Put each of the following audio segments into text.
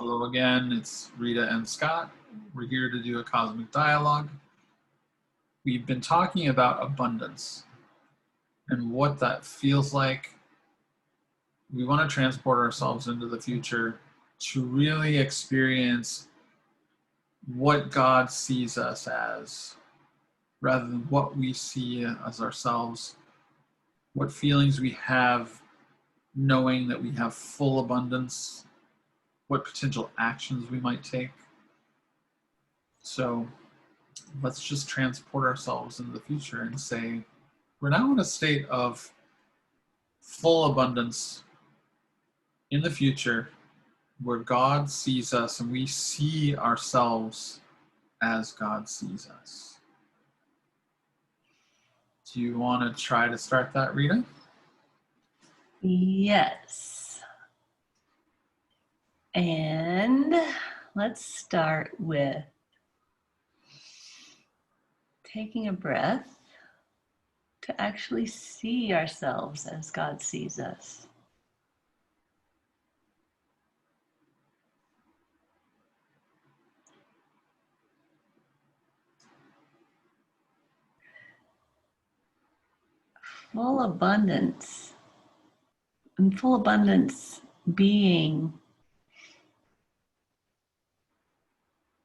Hello again, it's Rita and Scott. We're here to do a Cosmic Dialogue. We've been talking about abundance and what that feels like. We want to transport ourselves into the future to really experience what God sees us as, rather than what we see as ourselves, what feelings we have knowing that we have full abundance, what potential actions we might take. So let's just transport ourselves into the future and say, we're now in a state of full abundance in the future where God sees us and we see ourselves as God sees us. Do you want to try to start that, Rita? Yes. And let's start with taking a breath to actually see ourselves as God sees us. Full abundance, and full abundance being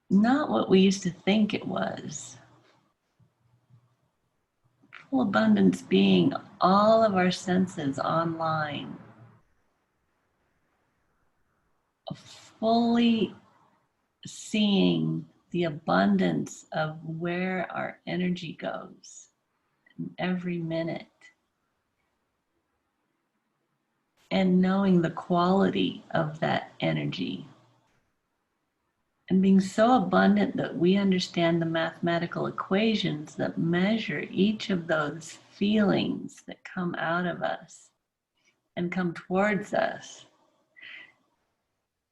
not what we used to think it was. Full abundance being all of our senses online, fully seeing the abundance of where our energy goes in every minute, and knowing the quality of that energy, and being so abundant that we understand the mathematical equations that measure each of those feelings that come out of us and come towards us,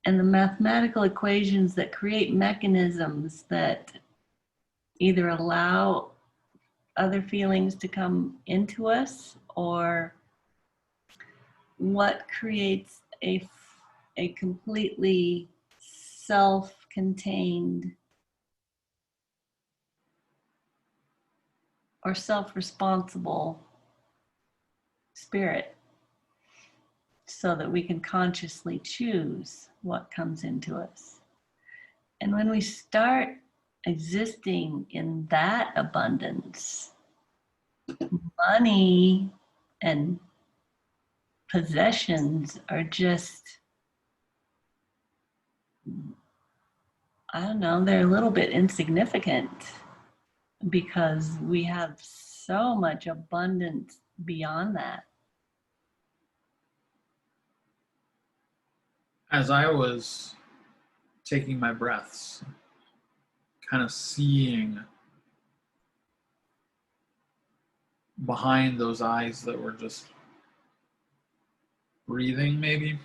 and the mathematical equations that create mechanisms that either allow other feelings to come into us, or what creates a completely self-contained or self-responsible spirit, so that we can consciously choose what comes into us. And when we start existing in that abundance, money and possessions are just, I don't know, they're a little bit insignificant, because we have so much abundance beyond that. As I was taking my breaths, kind of seeing behind those eyes that were just breathing, maybe,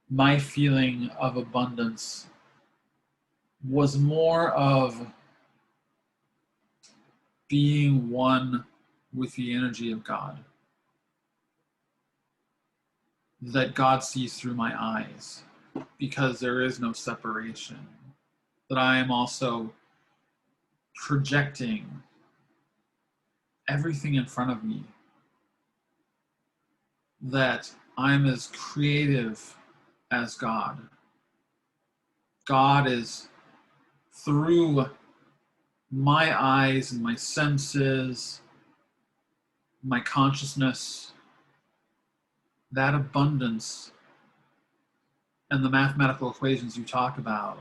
my feeling of abundance was more of being one with the energy of God, that God sees through my eyes, because there is no separation, that I am also projecting everything in front of me, that I'm as creative as God. God is through my eyes and my senses, my consciousness, that abundance and the mathematical equations you talk about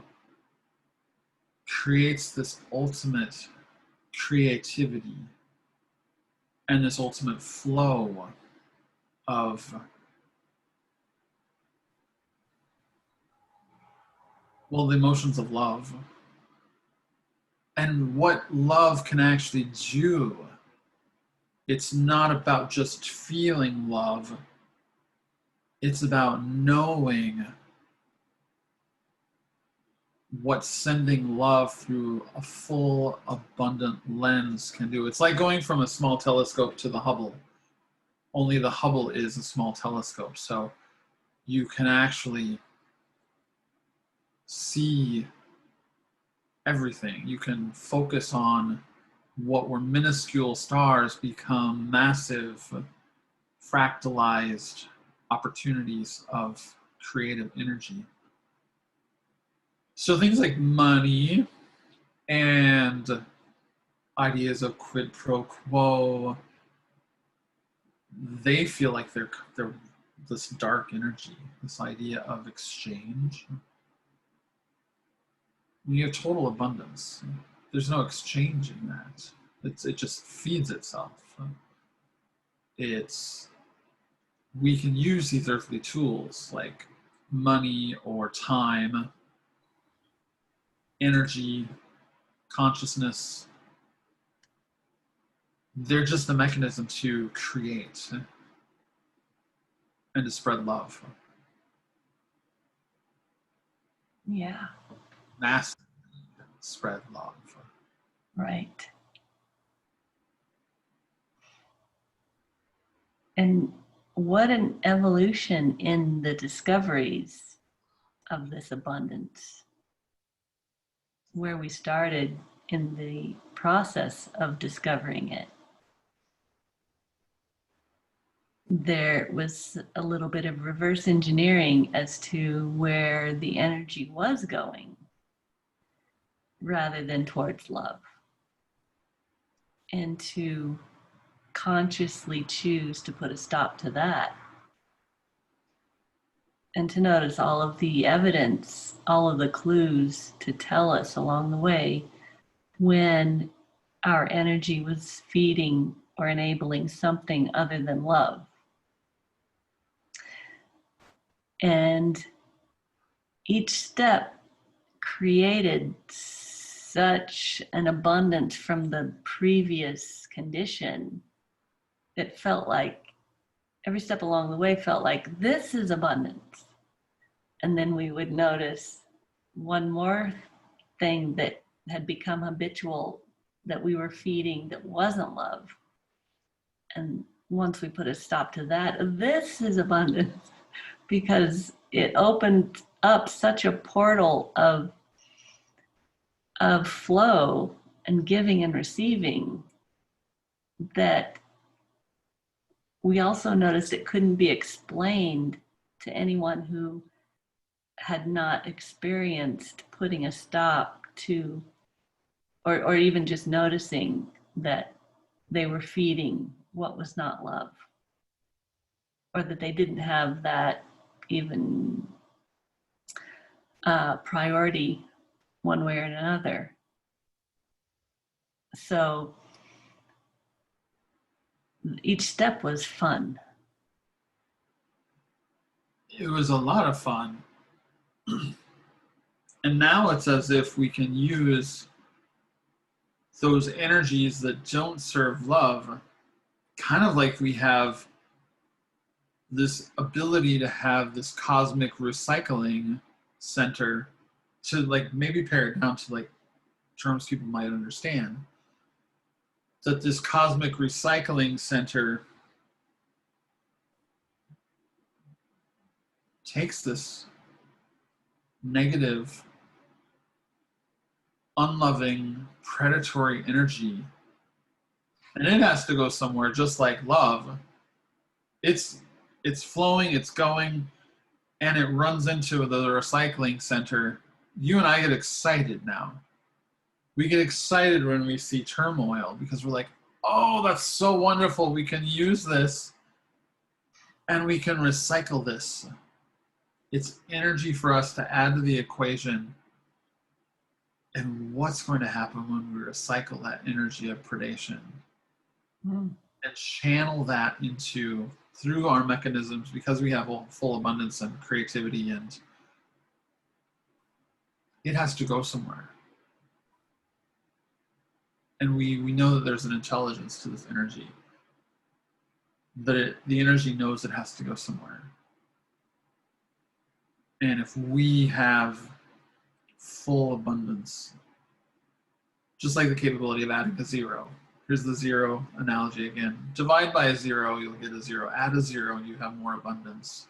creates this ultimate creativity and this ultimate flow of, well, the emotions of love. And what love can actually do. It's not about just feeling love. It's about knowing what sending love through a full, abundant lens can do. It's like going from a small telescope to the Hubble. Only the Hubble is a small telescope. So you can actually see everything. You can focus on what were minuscule stars become massive, fractalized opportunities of creative energy. So things like money and ideas of quid pro quo, they feel like they're this dark energy, this idea of exchange. When you have total abundance, there's no exchanging that. It just feeds itself. We can use these earthly tools like money or time, energy, consciousness. They're just a mechanism to create and to spread love. Yeah. Massively spread love. Right. And what an evolution in the discoveries of this abundance, where we started in the process of discovering it. There was a little bit of reverse engineering as to where the energy was going rather than towards love. And to consciously choose to put a stop to that. And to notice all of the evidence, all of the clues to tell us along the way when our energy was feeding or enabling something other than love. And each step created such an abundance from the previous condition that felt like every step along the way felt like this is abundance. And then we would notice one more thing that had become habitual that we were feeding that wasn't love. And once we put a stop to that, this is abundance, because it opened up such a portal of flow and giving and receiving that we also noticed it couldn't be explained to anyone who had not experienced putting a stop to, or even just noticing that they were feeding what was not love, or that they didn't have that even priority one way or another. So each step was fun. It was a lot of fun. And now it's as if we can use those energies that don't serve love, kind of like we have this ability to have this cosmic recycling center, to like maybe pare it down to like terms people might understand. That this cosmic recycling center takes this negative, unloving, predatory energy, and it has to go somewhere, just like love. It's flowing, it's going, and it runs into the recycling center. You and I get excited now. We get excited when we see turmoil because we're like, oh, that's so wonderful. We can use this and we can recycle this. It's energy for us to add to the equation. And what's going to happen when we recycle that energy of predation and channel that into, through our mechanisms, because we have a full abundance and creativity, and it has to go somewhere. And we know that there's an intelligence to this energy, that the energy knows it has to go somewhere. And if we have full abundance, just like the capability of adding a zero. Here's the zero analogy again. Divide by a zero, you'll get a zero. Add a zero, you have more abundance.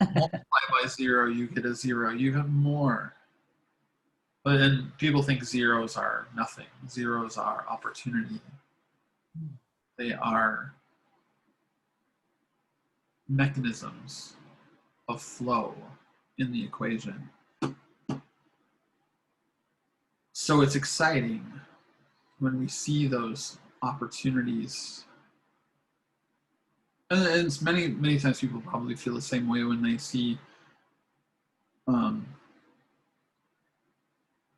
Multiply by zero, you get a zero. You have more. But then people think zeros are nothing. Zeros are opportunity. They are mechanisms of flow in the equation. So it's exciting when we see those opportunities. And it's many times people probably feel the same way when they see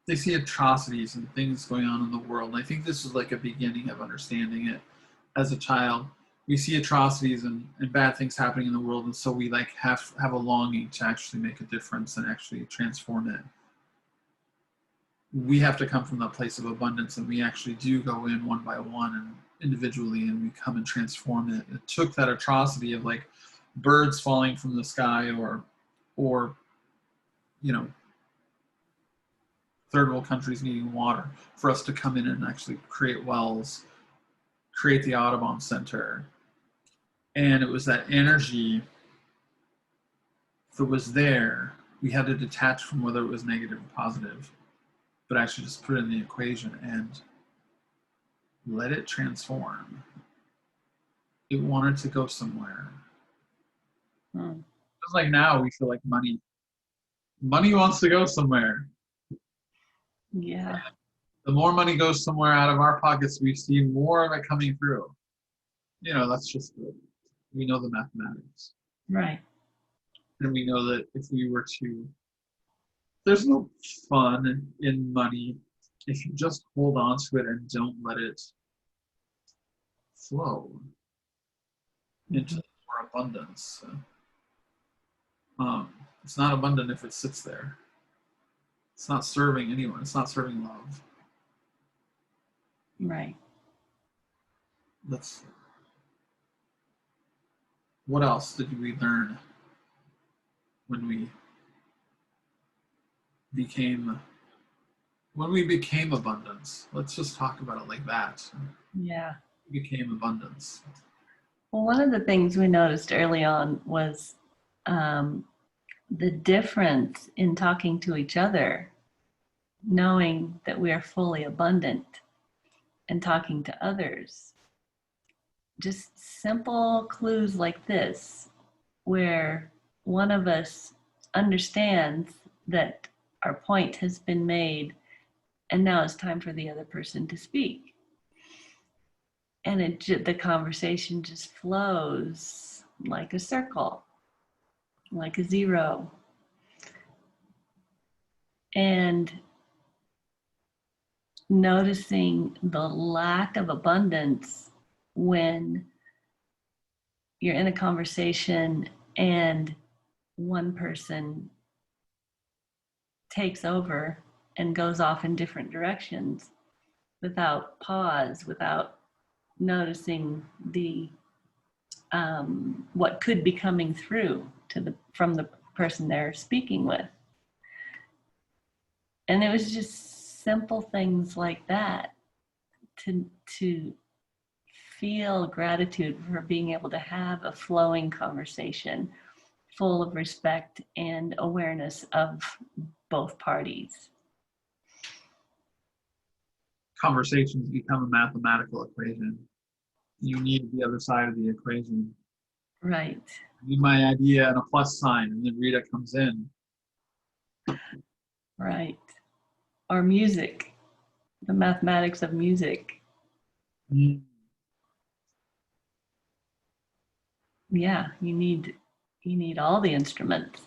atrocities and things going on in the world. And I think this is like a beginning of understanding it as a child. We see atrocities and bad things happening in the world, and so we like have a longing to actually make a difference and actually transform it. We have to come from that place of abundance, and we actually do go in one by one and individually, and we come and transform it. It took that atrocity of like birds falling from the sky, or you know, third world countries needing water, for us to come in and actually create wells, create the Audubon Center. And it was that energy that was there. We had to detach from whether it was negative or positive, but actually just put it in the equation and let it transform. It wanted to go somewhere. Just like now, we feel like money wants to go somewhere. Yeah. The more money goes somewhere out of our pockets, we see more of it coming through. That's just we know the mathematics. Right. And we know that if we were to, there's no fun in money if you just hold on to it and don't let it flow into more abundance. It's not abundant if it sits there. It's not serving anyone. It's not serving love. Right. What else did we learn when we became abundance? Let's just talk about it like that. Yeah. We became abundance. Well, one of the things we noticed early on was the difference in talking to each other, knowing that we are fully abundant, and talking to others. Just simple clues like this, where one of us understands that our point has been made and now it's time for the other person to speak. And the conversation just flows like a circle, like a zero. And noticing the lack of abundance when you're in a conversation and one person takes over and goes off in different directions without pause, without noticing the what could be coming through from the person they're speaking with. And it was just simple things like that to feel gratitude for being able to have a flowing conversation full of respect and awareness of both parties. Conversations become a mathematical equation. You need the other side of the equation. Right. I need my idea and a plus sign, and then Rita comes in. Right. Or music, the mathematics of music. Mm. Yeah, you need all the instruments.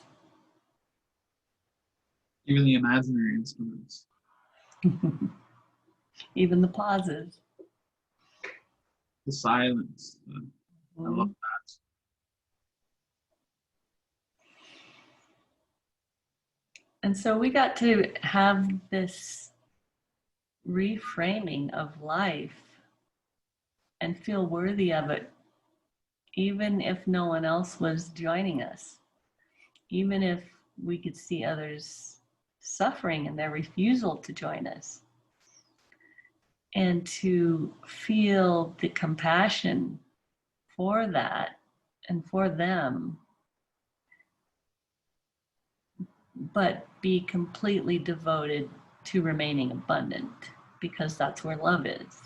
Even the imaginary instruments. Even the pauses. The silence. I love that. And so we got to have this reframing of life and feel worthy of it, even if no one else was joining us, even if we could see others suffering and their refusal to join us. And to feel the compassion for that and for them, but be completely devoted to remaining abundant, because that's where love is.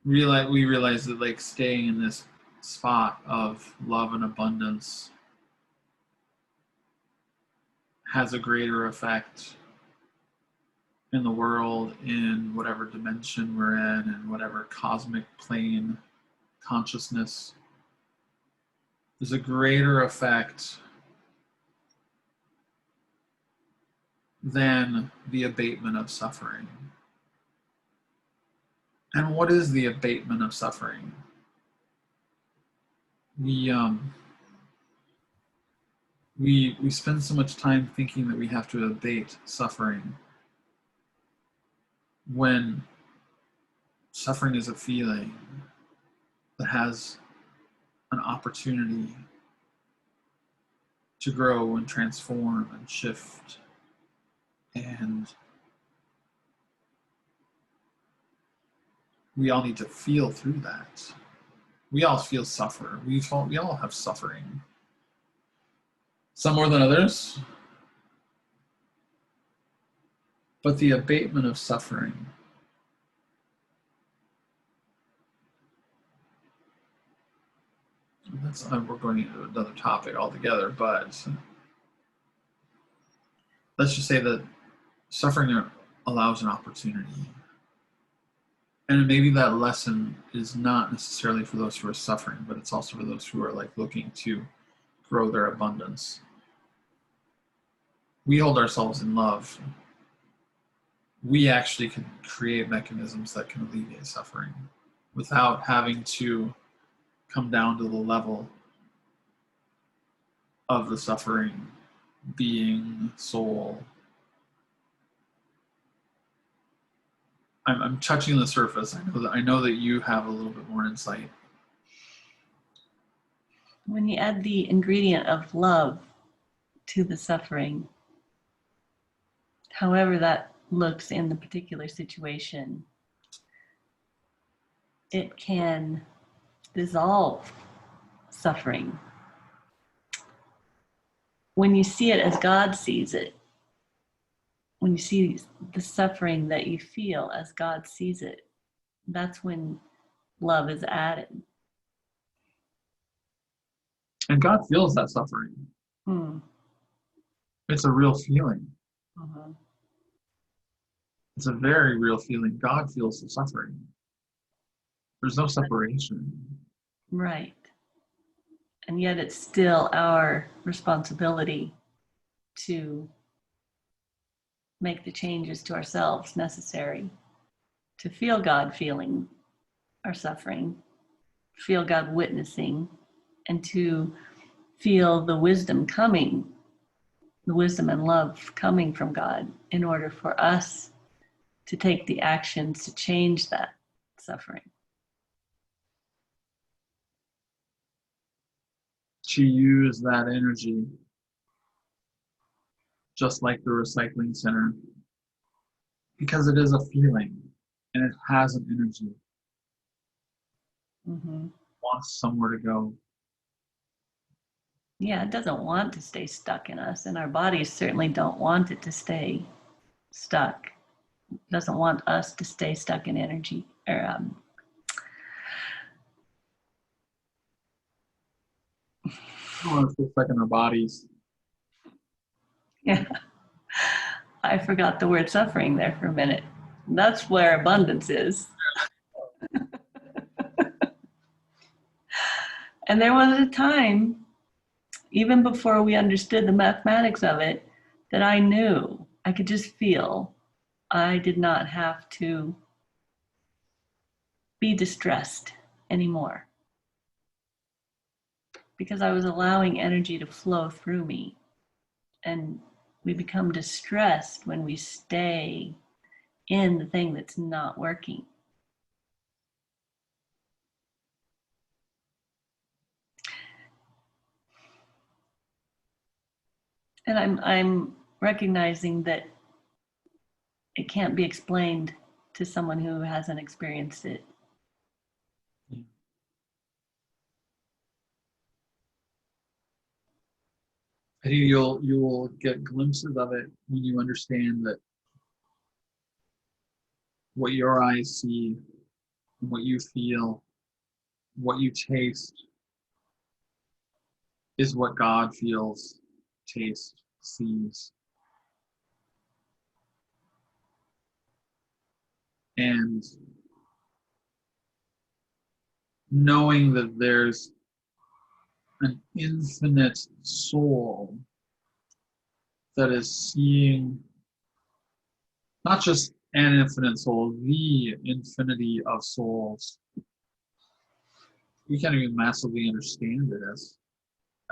We realize that like staying in this spot of love and abundance has a greater effect in the world, in whatever dimension we're in whatever cosmic plane consciousness. There's a greater effect than the abatement of suffering. And what is the abatement of suffering? We spend so much time thinking that we have to abate suffering, when suffering is a feeling that has an opportunity to grow and transform and shift. And we all need to feel through that. We all feel suffer. We all have suffering. Some more than others. But the abatement of suffering we're going into another topic altogether, but let's just say that suffering allows an opportunity. And maybe that lesson is not necessarily for those who are suffering, but it's also for those who are like looking to grow their abundance. We hold ourselves in love. We actually can create mechanisms that can alleviate suffering without having to come down to the level of the suffering being, soul. I'm touching the surface. I know that you have a little bit more insight. When you add the ingredient of love to the suffering, however that looks in the particular situation, it can dissolve suffering. When you see it as God sees it, when you see the suffering that you feel as God sees it, that's when love is added. And God feels that suffering. It's a real feeling. It's a very real feeling. God feels the suffering. There's no separation. Right. And yet it's still our responsibility to make the changes to ourselves necessary to feel God feeling our suffering, feel God witnessing, and to feel the wisdom coming, the wisdom and love coming from God in order for us to take the actions to change that suffering. To use that energy just like the recycling center, because it is a feeling and it has an energy. It wants somewhere to go. Yeah, it doesn't want to stay stuck in us, and our bodies certainly don't want it to stay stuck. It doesn't want us to stay stuck in energy or We don't want to stay stuck in our bodies. Yeah, I forgot the word suffering there for a minute. That's where abundance is. And there was a time, even before we understood the mathematics of it, that I knew, I could just feel I did not have to be distressed anymore, because I was allowing energy to flow through me. And we become distressed when we stay in the thing that's not working. And I'm recognizing that it can't be explained to someone who hasn't experienced it. I think you'll get glimpses of it when you understand that what your eyes see, what you feel, what you taste is what God feels, tastes, sees. And knowing that there's an infinite soul that is seeing not just an infinite soul, the infinity of souls. We can't even massively understand it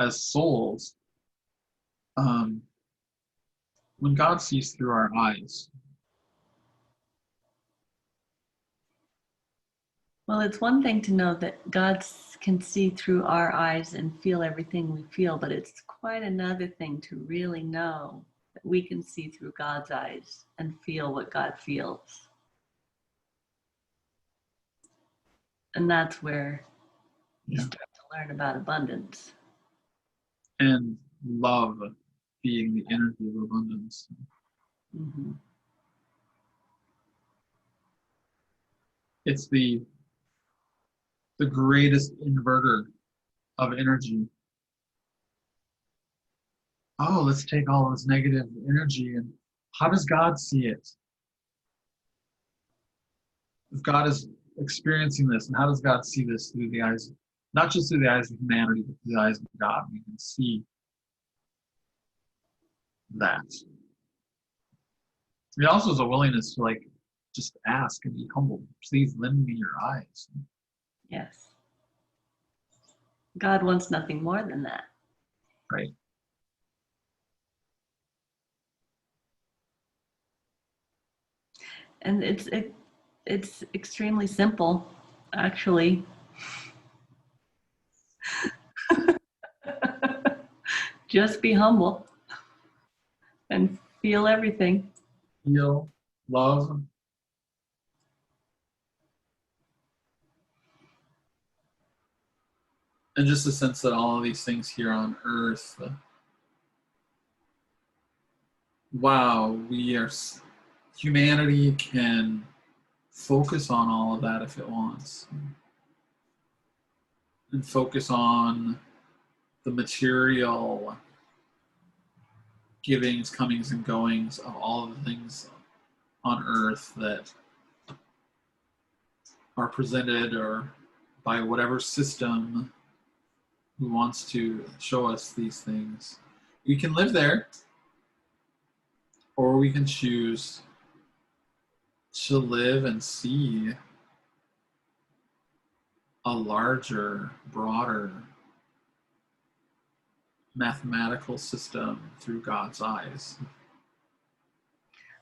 as souls. When God sees through our eyes. Well, it's one thing to know that God can see through our eyes and feel everything we feel, but it's quite another thing to really know that we can see through God's eyes and feel what God feels. And that's where you start to learn about abundance. And love being the energy of abundance. Mm-hmm. It's the greatest inverter of energy. Oh, let's take all this negative energy and how does God see it? If God is experiencing this, and how does God see this through the eyes, not just through the eyes of humanity, but through the eyes of God? We can see that. It also is a willingness to just ask and be humble. Please lend me your eyes. Yes. God wants nothing more than that. Right. And it's extremely simple, actually. Just be humble and feel everything. Feel, love. And just a sense that all of these things here on earth, wow, humanity can focus on all of that if it wants. And focus on the material givings, comings, and goings of all of the things on earth that are presented or by whatever system who wants to show us these things. We can live there, or we can choose to live and see a larger, broader mathematical system through God's eyes.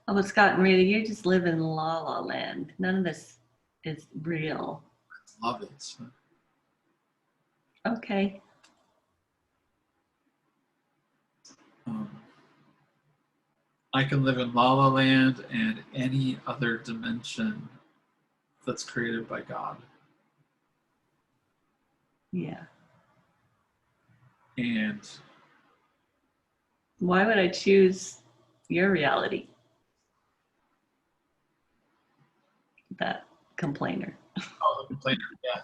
Oh, but Scott and Rita, you just live in la la land. None of this is real. Love it. Okay. I can live in La La Land and any other dimension that's created by God. Yeah. And Why would I choose your reality? That complainer. oh, the complainer, yeah.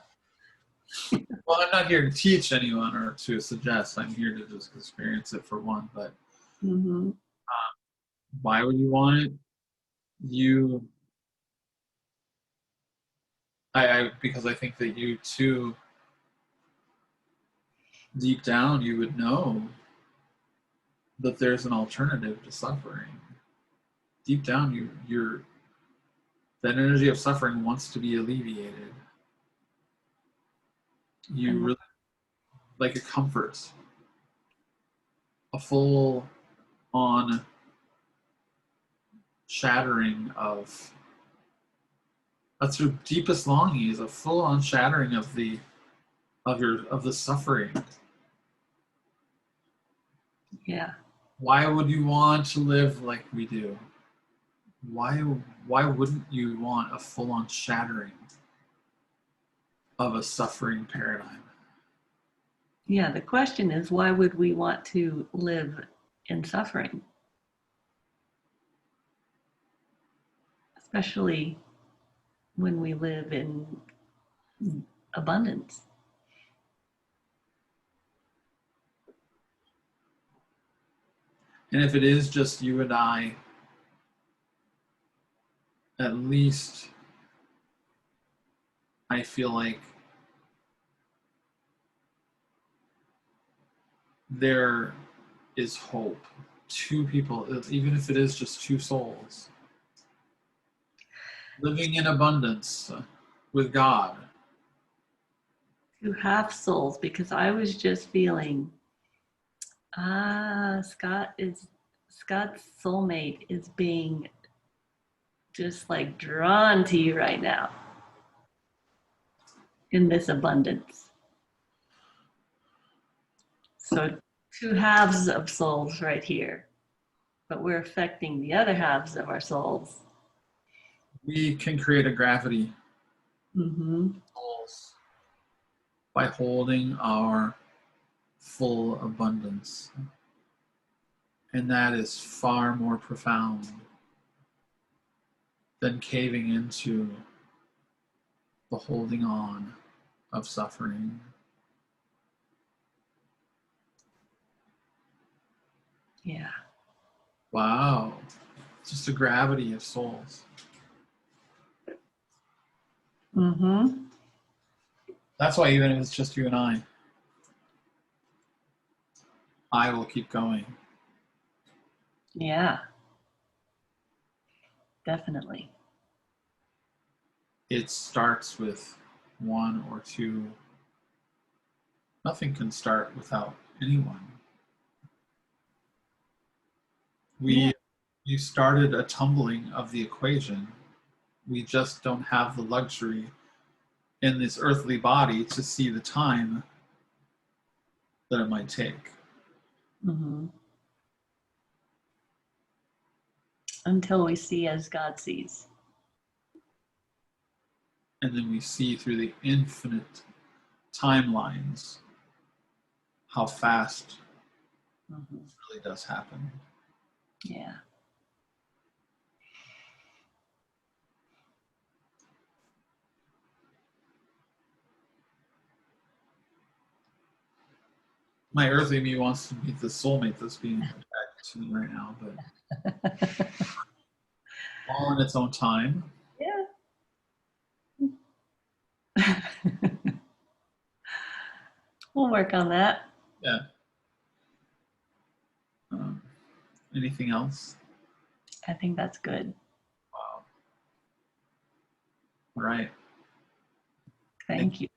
Well, I'm not here to teach anyone or to suggest. I'm here to just experience it for one. But Mm-hmm. why would you want it? Because I think that you too, deep down, you would know that there's an alternative to suffering. Deep down, that energy of suffering wants to be alleviated. You really like a comfort, a full on shattering of that's your deepest longing is a full on shattering of the suffering. Yeah. Why would you want to live like we do? Why wouldn't you want a full on shattering of a suffering paradigm? Yeah, the question is, why would we want to live in suffering? Especially when we live in abundance. And if it is just you and I, at least I feel like there is hope. Two people, even if it is just two souls, living in abundance with God. Two half souls, because I was just feeling, Scott's soulmate is being just like drawn to you right now in this abundance. So two halves of souls right here, but we're affecting the other halves of our souls. We can create a gravity Mm-hmm. souls by holding our full abundance. And that is far more profound than caving into the holding on of suffering. Yeah. Wow. Just a gravity of souls. Mm-hmm. That's why even if it's just you and I will keep going. Yeah. Definitely. It starts with one or two. Nothing can start without anyone. Yeah. You started a tumbling of the equation. We just don't have the luxury in this earthly body to see the time that it might take. Mm-hmm. Until we see as God sees. And then we see through the infinite timelines how fast Mm-hmm. it really does happen. Yeah. My earthly me wants to meet the soulmate that's being attracted to me right now, but all in its own time. Yeah. We'll work on that. Yeah. Anything else? I think that's good. Wow. All right. Thank you.